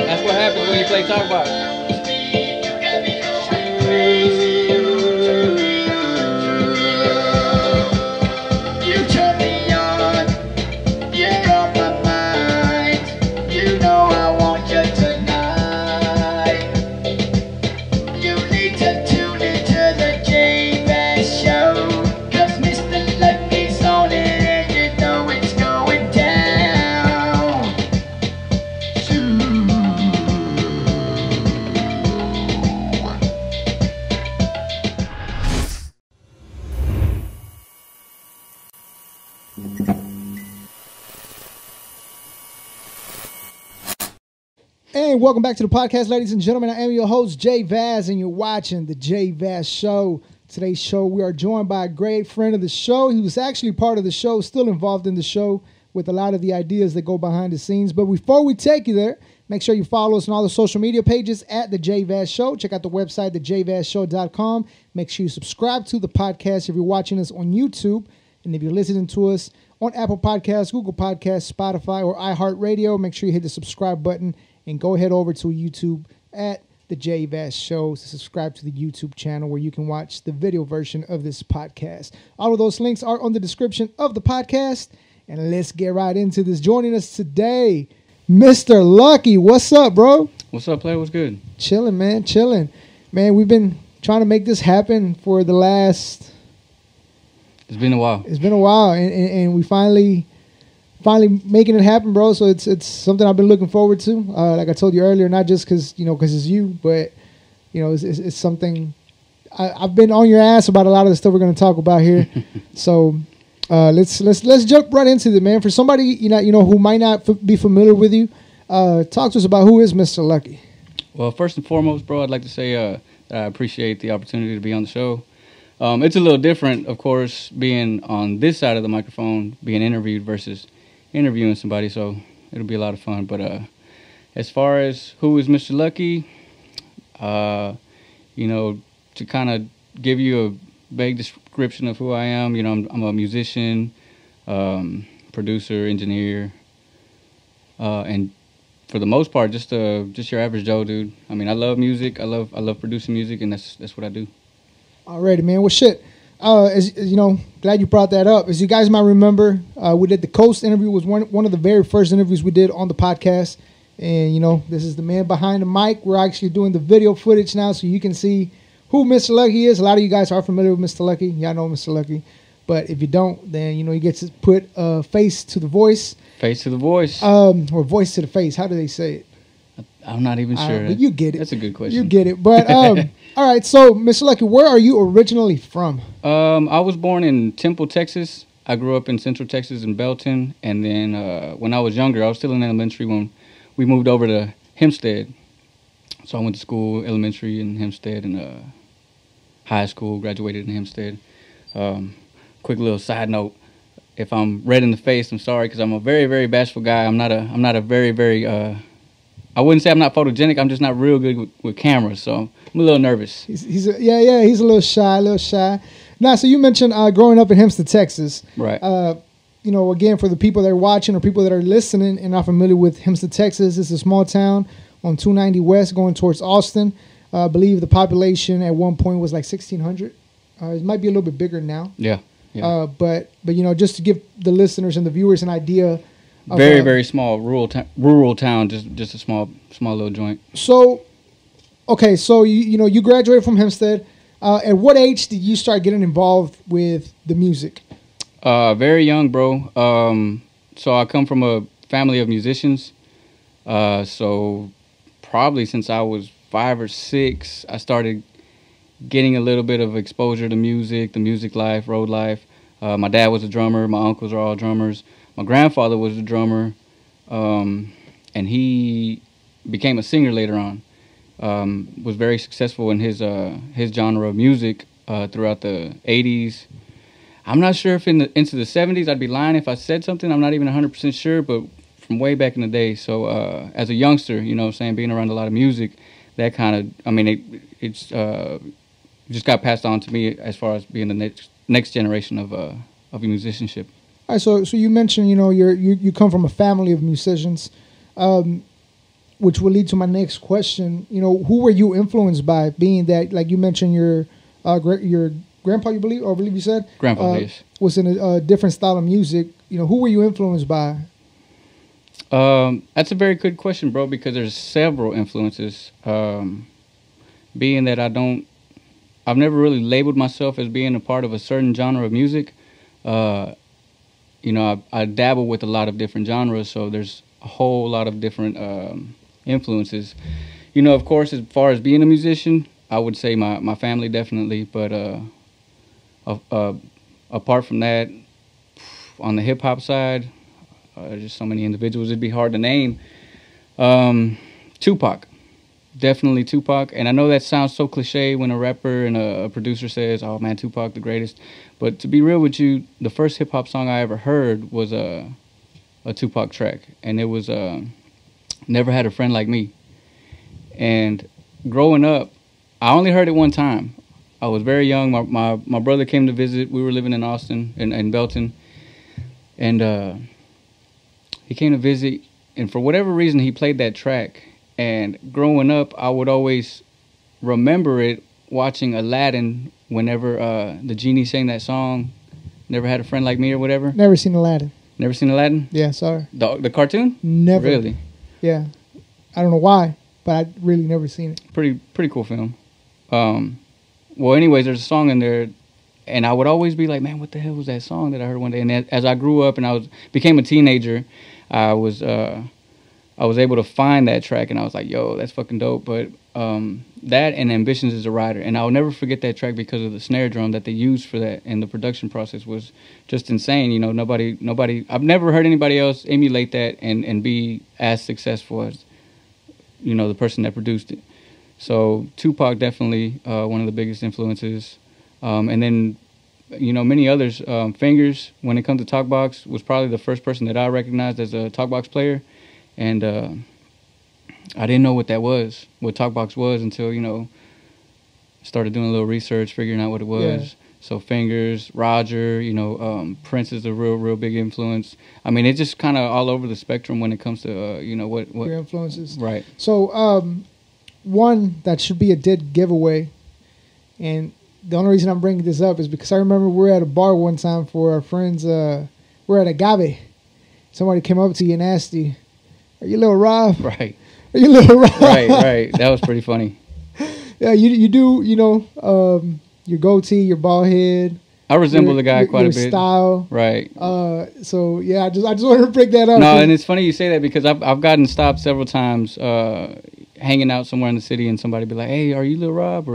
That's what happens when you play talk box. And welcome back to the podcast, ladies and gentlemen. I am your host, JVaz, and you're watching the JVaz Show. Today's show, we are joined by a great friend of the show. He was actually part of the show, still involved in the show with a lot of the ideas that go behind the scenes. But before we take you there, make sure you follow us on all the social media pages at the JVaz Show. Check out the website, thejvazshow.com. Make sure you subscribe to the podcast if you're watching us on YouTube. And if you're listening to us on Apple Podcasts, Google Podcasts, Spotify, or iHeartRadio, make sure you hit the subscribe button and go ahead over to YouTube at the JVaz Show to subscribe to the YouTube channel where you can watch the video version of this podcast. All of those links are on the description of the podcast. And let's get right into this. Joining us today, Mr. Lucky. What's up, bro? What's up, player? What's good? Chilling, man. Chilling. Man, we've been trying to make this happen for the last... It's been a while. It's been a while, and we finally making it happen, bro. So it's something I've been looking forward to. Like I told you earlier, not just because it's you, but it's something I've been on your ass about a lot of the stuff we're going to talk about here. So let's jump right into it, man. For somebody who might not be familiar with you, talk to us about who is Mr. Lucky. Well, first and foremost, bro, I'd like to say that I appreciate the opportunity to be on the show. It's a little different, of course, being on this side of the microphone, being interviewed versus interviewing somebody, so it'll be a lot of fun. But as far as who is Mr. Lucky, to kind of give you a vague description of who I am, I'm a musician, producer, engineer, and for the most part, just your average Joe dude. I mean, I love music. I love producing music, and that's what I do. Alrighty, man. Well, shit. As you know, glad you brought that up. As you guys might remember, we did the Coast interview. Was one of the very first interviews we did on the podcast. And this is the man behind the mic. We're actually doing the video footage now, so you can see who Mr. Lucky is. A lot of you guys are familiar with Mr. Lucky. Y'all know Mr. Lucky. But if you don't, then he gets to put face to the voice. Face to the voice. Or voice to the face. How do they say it? I'm not even sure. But you get it. That's a good question. You get it. But all right. So, Mr. Lucky, where are you originally from? I was born in Temple, Texas. I grew up in Central Texas in Belton, and then when I was younger, I was still in elementary when we moved over to Hempstead. So I went to school, elementary in Hempstead, and high school, graduated in Hempstead. Quick little side note: if I'm red in the face, I'm sorry, because I'm a very, very bashful guy. I'm not a very, very I wouldn't say I'm not photogenic. I'm just not real good with cameras, so I'm a little nervous. He's a little shy. Now, so you mentioned growing up in Hempstead, Texas. Right. Again, for the people that are watching or people that are listening and not familiar with Hempstead, Texas, it's a small town on 290 West going towards Austin. I believe the population at one point was like 1,600. It might be a little bit bigger now. Yeah. But just to give the listeners and the viewers an idea. Very, very small rural town, just a small little joint. So, okay, so you graduated from Hempstead. At what age did you start getting involved with the music? Very young, bro. So I come from a family of musicians. So probably since I was 5 or 6, I started getting a little bit of exposure to music, the music life, road life. My dad was a drummer. My uncles are all drummers. My grandfather was a drummer, and he became a singer later on. Was very successful in his genre of music throughout the 80s. I'm not sure if into the 70s. I'd be lying if I said something. I'm not even 100% sure, but from way back in the day. So as a youngster, being around a lot of music, that kind of, it's just got passed on to me as far as being the next generation of musicianship. All right, so you mentioned, you come from a family of musicians, which will lead to my next question. Who were you influenced by? Being that, like you mentioned, your grandpa, you believe you said, Grandpa, yes, was in a different style of music. Who were you influenced by? That's a very good question, bro, because there's several influences. Being that I've never really labeled myself as being a part of a certain genre of music. I dabble with a lot of different genres, so there's a whole lot of different influences. Of course, as far as being a musician, I would say my family definitely, but apart from that, on the hip hop side, just so many individuals, it'd be hard to name. Tupac. Definitely Tupac. And I know that sounds so cliche when a rapper and a producer says, oh man, Tupac the greatest. But to be real with you, the first hip hop song I ever heard was a Tupac track. And it was Never Had a Friend Like Me. And growing up, I only heard it one time. I was very young. My brother came to visit. We were living in Austin, in Belton. And he came to visit. And for whatever reason, he played that track. And growing up, I would always remember it watching Aladdin whenever the genie sang that song, Never Had a Friend Like Me or whatever. Never seen Aladdin. Never seen Aladdin? Yeah, sorry. The cartoon? Never. Really? Yeah. I don't know why, but I really never seen it. Pretty cool film. Well, anyways, there's a song in there, and I would always be like, man, what the hell was that song that I heard one day? And as I grew up and became a teenager, I was able to find that track, and I was like, yo, that's fucking dope. But that and Ambitions as a Writer. And I'll never forget that track because of the snare drum that they used for that, and the production process was just insane. Nobody, I've never heard anybody else emulate that and be as successful as, the person that produced it. So Tupac definitely one of the biggest influences. And then, many others. Fingers, when it comes to Talkbox, was probably the first person that I recognized as a Talkbox player. And I didn't know what Talkbox was until, started doing a little research, figuring out what it was. Yeah. So Fingers, Roger, Prince is a real big influence. I mean, it's just kind of all over the spectrum when it comes to, what your influences. Right. So one that should be a dead giveaway, and the only reason I'm bringing this up is because I remember we were at a bar one time for our friends. We're at Agave. Somebody came up to you and asked you, "Are you Lil Rob?" Right. Are you Lil Rob? Right. That was pretty funny. Yeah, you do. Your goatee, your bald head. I resemble the guy quite a bit. Your style. Right. So yeah, I just wanted to break that up. No, and it's funny you say that because I've gotten stopped several times hanging out somewhere in the city, and somebody be like, "Hey, are you Lil Rob?"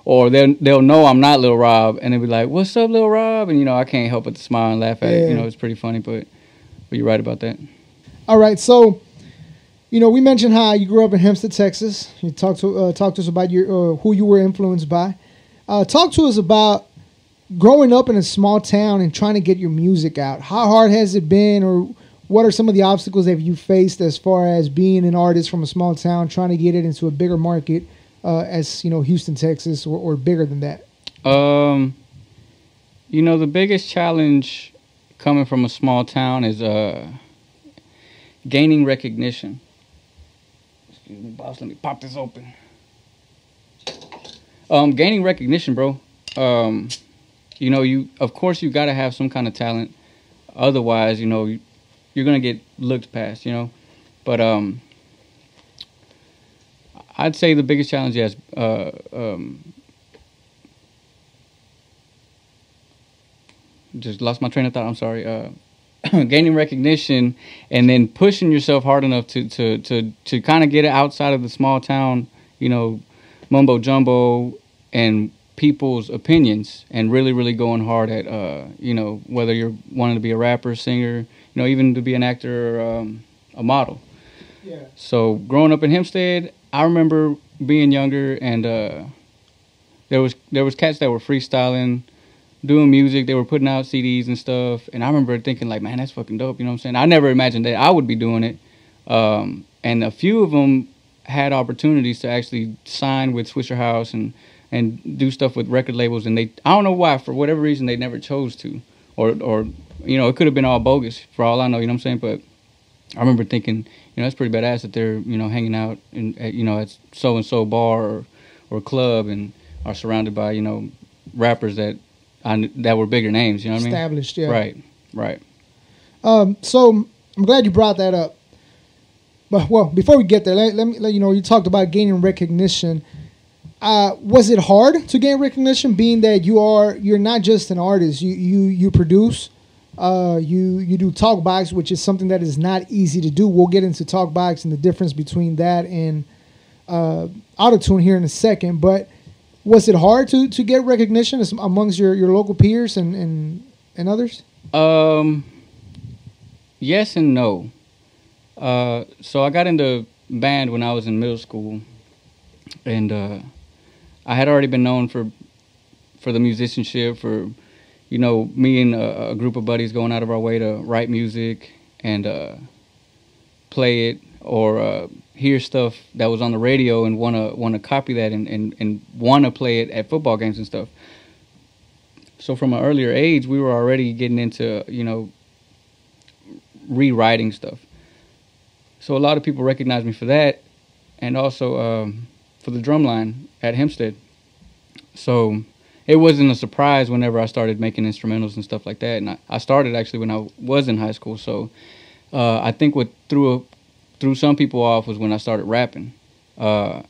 Or they'll know I'm not Lil Rob, and they'll be like, "What's up, Lil Rob?" And I can't help but to smile and laugh at it. It's pretty funny, but you're right about that. All right, so we mentioned how you grew up in Hempstead, Texas. You talked to us about your who you were influenced by. Talk to us about growing up in a small town and trying to get your music out. How hard has it been, or what are some of the obstacles that you faced as far as being an artist from a small town, trying to get it into a bigger market, as Houston, Texas, or bigger than that? The biggest challenge coming from a small town is gaining recognition. Excuse me, boss. Let me pop this open. Gaining recognition, bro. Of course you got to have some kind of talent. Otherwise, you're gonna get looked past. But I'd say the biggest challenge, yes. Just lost my train of thought. I'm sorry. Gaining recognition and then pushing yourself hard enough to kind of get it outside of the small town, mumbo jumbo and people's opinions, and really going hard at whether you're wanting to be a rapper, singer, even to be an actor or a model. Yeah. So growing up in Hempstead, I remember being younger, and there was cats that were freestyling, doing music. They were putting out CDs and stuff, and I remember thinking like, man, that's fucking dope. You know what I'm saying? I never imagined that I would be doing it. And a few of them had opportunities to actually sign with Swisher House and and do stuff with record labels, and I don't know why, for whatever reason, they never chose to, or it could have been all bogus for all I know, you know what I'm saying? But I remember thinking, that's pretty badass that they're, hanging out at so and so bar or club and are surrounded by, rappers that were bigger names, you know what I mean? Established, yeah. Right. So I'm glad you brought that up. But well, before we get there, let me let you know, you talked about gaining recognition. Was it hard to gain recognition, being that you're not just an artist, you produce, you do talk box, which is something that is not easy to do. We'll get into talk box and the difference between that and autotune here in a second. But was it hard to get recognition amongst your local peers and others? Yes and no. So I got into band when I was in middle school, and I had already been known for the musicianship, for me and a group of buddies going out of our way to write music and play it, or hear stuff that was on the radio and wanna copy that and wanna play it at football games and stuff. So from an earlier age, we were already getting into rewriting stuff. So a lot of people recognize me for that, and also for the drum line at Hempstead. So it wasn't a surprise whenever I started making instrumentals and stuff like that. And I started actually when I was in high school. So I think what threw some people off was when I started rapping. And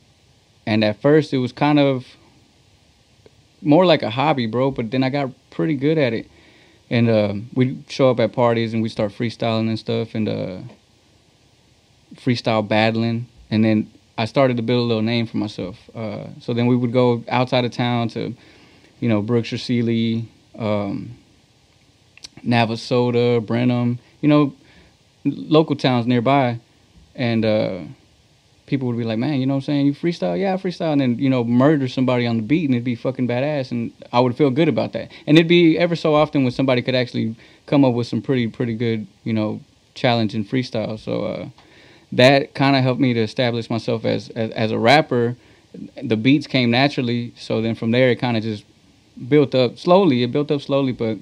at first it was kind of more like a hobby, bro. But then I got pretty good at it. And we'd show up at parties and we'd start freestyling and stuff, and freestyle battling. And then I started to build a little name for myself. So then we would go outside of town to, Brookshire, Sealy, Navasota, Brenham, local towns nearby. And people would be like, man, you know what I'm saying? You freestyle? Yeah, I freestyle. And then, murder somebody on the beat, and it'd be fucking badass. And I would feel good about that. And it'd be ever so often when somebody could actually come up with some pretty good, challenging freestyle. So that kind of helped me to establish myself as a rapper. The beats came naturally. So then from there, it kind of just built up slowly. It built up slowly, but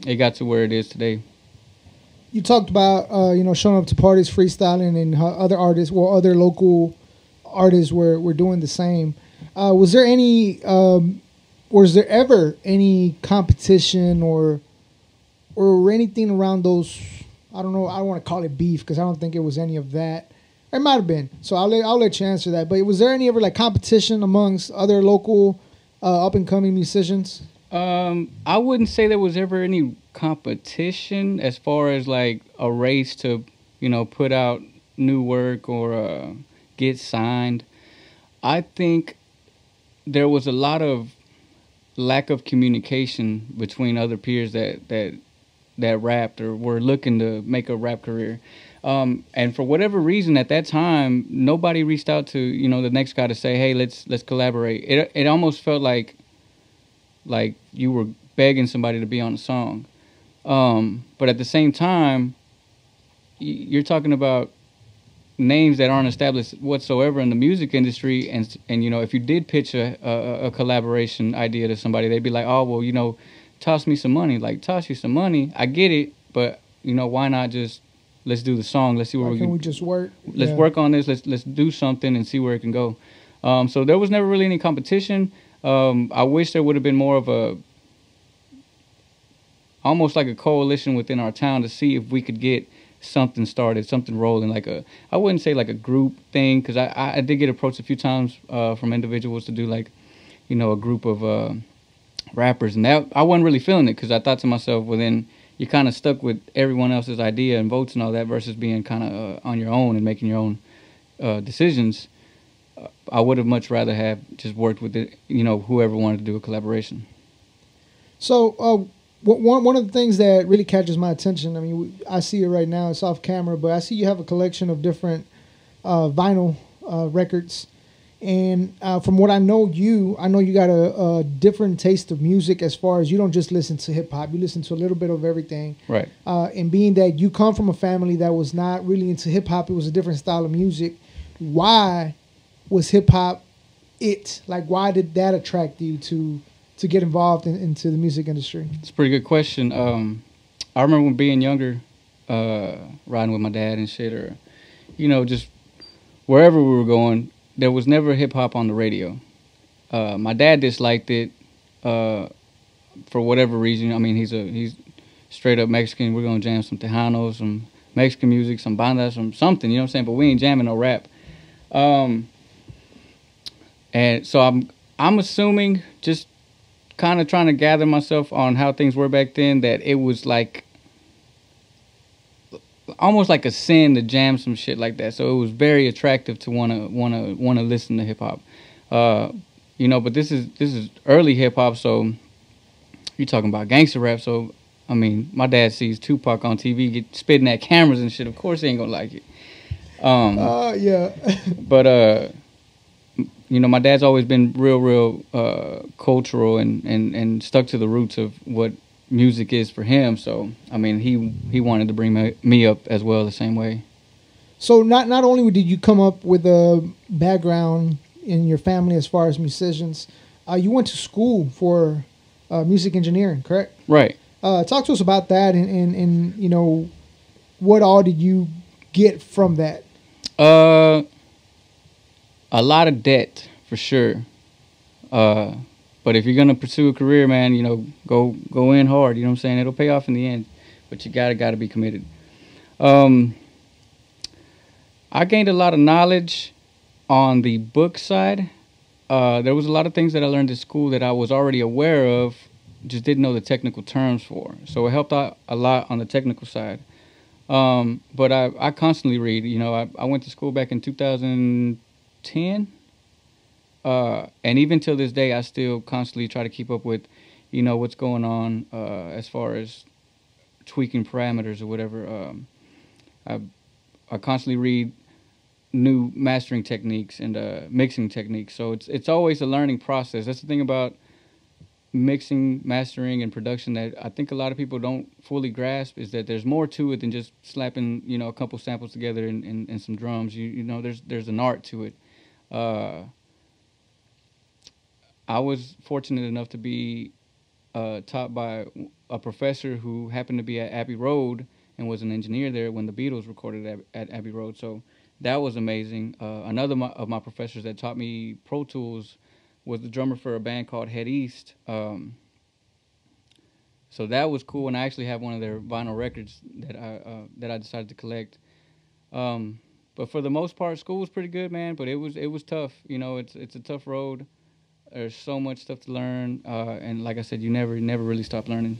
it got to where it is today. You talked about showing up to parties, freestyling, and how other artists, other local artists were doing the same. Was there ever any competition or anything around those? I don't know. I don't want to call it beef because I don't think it was any of that. It might have been. So I'll let you answer that. But was there any ever competition amongst other local up and coming musicians? I wouldn't say there was ever any competition as far as a race to, put out new work or get signed. I think there was a lot of lack of communication between other peers that rapped or were looking to make a rap career. And for whatever reason at that time, nobody reached out to, the next guy to say, hey, let's collaborate. It almost felt like you were begging somebody to be on a song. But at the same time, you're talking about names that aren't established whatsoever in the music industry. And if you did pitch a collaboration idea to somebody, they'd be like, oh, well, toss me some money. Toss you some money. I get it. But, why not just let's do the song. Let's see where we can. We just work? Let's work on this. Let's do something and see where it can go. So there was never really any competition. I wish there would have been more of almost like a coalition within our town to see if we could get something started, something rolling, I wouldn't say a group thing, because I did get approached a few times from individuals to do a group of rappers, and that I wasn't really feeling it, because I thought to myself, well, then you're kind of stuck with everyone else's idea and votes and all that versus being kind of on your own and making your own decisions. I would have much rather have just worked with it, whoever wanted to do a collaboration. So one of the things that really catches my attention, I mean, I see it right now, it's off camera, but I see you have a collection of different vinyl records. And from what I know you got a different taste of music, as far as you don't just listen to hip hop, you listen to a little bit of everything. Right. And being that you come from a family that was not really into hip hop, it was a different style of music. Why was hip hop it? Like, why did that attract you to get involved into the music industry? It's a pretty good question. I remember when being younger, riding with my dad and shit, or just wherever we were going, there was never hip hop on the radio. My dad disliked it for whatever reason. I mean, he's straight up Mexican. We're gonna jam some Tejano, some Mexican music, some banda, some something. You know what I'm saying? But we ain't jamming no rap. And so I'm assuming, just kind of trying to gather myself on how things were back then, that it was like almost like a sin to jam some shit like that. So it was very attractive to wanna listen to hip hop. But this is early hip hop, so you're talking about gangster rap. So I mean, my dad sees Tupac on TV get spitting at cameras and shit. Of course, he ain't gonna like it. Yeah. But my dad's always been real cultural and stuck to the roots of what music is for him. So I mean, he wanted to bring me up as well the same way. So not only did you come up with a background in your family as far as musicians, you went to school for music engineering, correct? Right. Talk to us about that, and what all did you get from that? A lot of debt for sure. But if you're gonna pursue a career, man, go in hard. You know what I'm saying? It'll pay off in the end, but you gotta be committed. I gained a lot of knowledge on the book side. There was a lot of things that I learned at school that I was already aware of, just didn't know the technical terms for. So it helped out a lot on the technical side. But I constantly read. I went to school back in 2010. And even till this day, I still constantly try to keep up with, what's going on as far as tweaking parameters or whatever. I constantly read new mastering techniques and mixing techniques. So it's always a learning process. That's the thing about mixing, mastering, and production that I think a lot of people don't fully grasp, is that there's more to it than just slapping, a couple samples together and some drums. There's an art to it. I was fortunate enough to be taught by a professor who happened to be at Abbey Road and was an engineer there when the Beatles recorded at Abbey Road. So that was amazing. Another of my professors that taught me Pro Tools was the drummer for a band called Head East. So that was cool, and I actually have one of their vinyl records that I decided to collect. But for the most part, school was pretty good, man. But it was tough. It's a tough road. There's so much stuff to learn, and like I said, you never really stop learning.